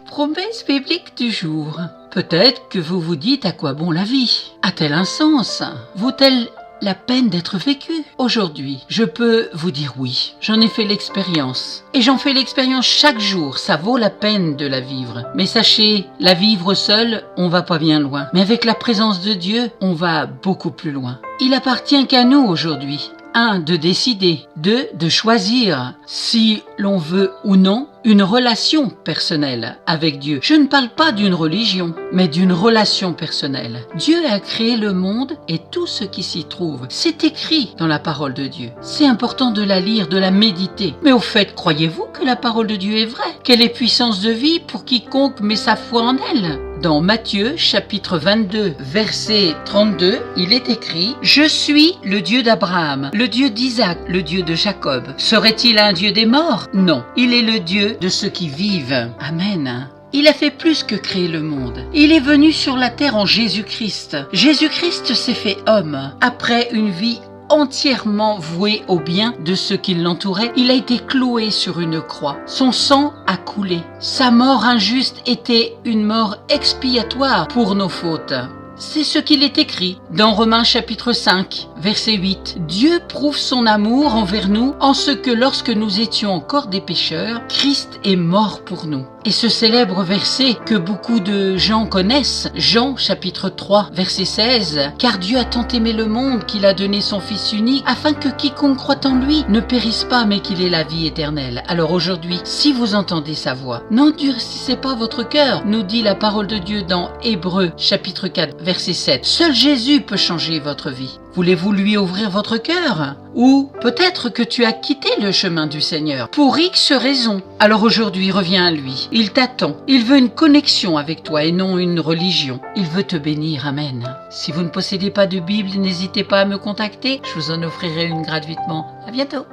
Promesse biblique du jour. Peut-être que vous vous dites à quoi bon la vie? A-t-elle un sens? Vaut-elle la peine d'être vécue? Aujourd'hui, je peux vous dire oui. J'en ai fait l'expérience. Et j'en fais l'expérience chaque jour. Ça vaut la peine de la vivre. Mais sachez, la vivre seule, on va pas bien loin. Mais avec la présence de Dieu, on va beaucoup plus loin. Il appartient qu'à nous aujourd'hui. 1. De décider. 2. De choisir si l'on veut ou non une relation personnelle avec Dieu. Je ne parle pas d'une religion, mais d'une relation personnelle. Dieu a créé le monde et tout ce qui s'y trouve. C'est écrit dans la parole de Dieu. C'est important de la lire, de la méditer. Mais au fait, croyez-vous que la parole de Dieu est vraie? Qu'elle est puissance de vie pour quiconque met sa foi en elle? Dans Matthieu, chapitre 22, verset 32, il est écrit « Je suis le Dieu d'Abraham, le Dieu d'Isaac, le Dieu de Jacob. Serait-il un Dieu des morts? Non, il est le Dieu de ceux qui vivent. » Amen. Il a fait plus que créer le monde. Il est venu sur la terre en Jésus-Christ. Jésus-Christ s'est fait homme. Après une vie entièrement voué au bien de ceux qui l'entouraient, il a été cloué sur une croix. Son sang a coulé. Sa mort injuste était une mort expiatoire pour nos fautes. C'est ce qu'il est écrit dans Romains chapitre 5, verset 8. Dieu prouve son amour envers nous en ce que lorsque nous étions encore des pécheurs, Christ est mort pour nous. Et ce célèbre verset que beaucoup de gens connaissent, Jean chapitre 3, verset 16, « Car Dieu a tant aimé le monde qu'il a donné son Fils unique, afin que quiconque croit en lui ne périsse pas, mais qu'il ait la vie éternelle. » Alors aujourd'hui, si vous entendez sa voix, n'endurcissez pas votre cœur, nous dit la parole de Dieu dans Hébreux chapitre 4, verset 7. Seul Jésus peut changer votre vie. Voulez-vous lui ouvrir votre cœur? Ou peut-être que tu as quitté le chemin du Seigneur pour X raisons. Alors aujourd'hui, reviens à lui. Il t'attend. Il veut une connexion avec toi et non une religion. Il veut te bénir. Amen. Si vous ne possédez pas de Bible, n'hésitez pas à me contacter. Je vous en offrirai une gratuitement. À bientôt.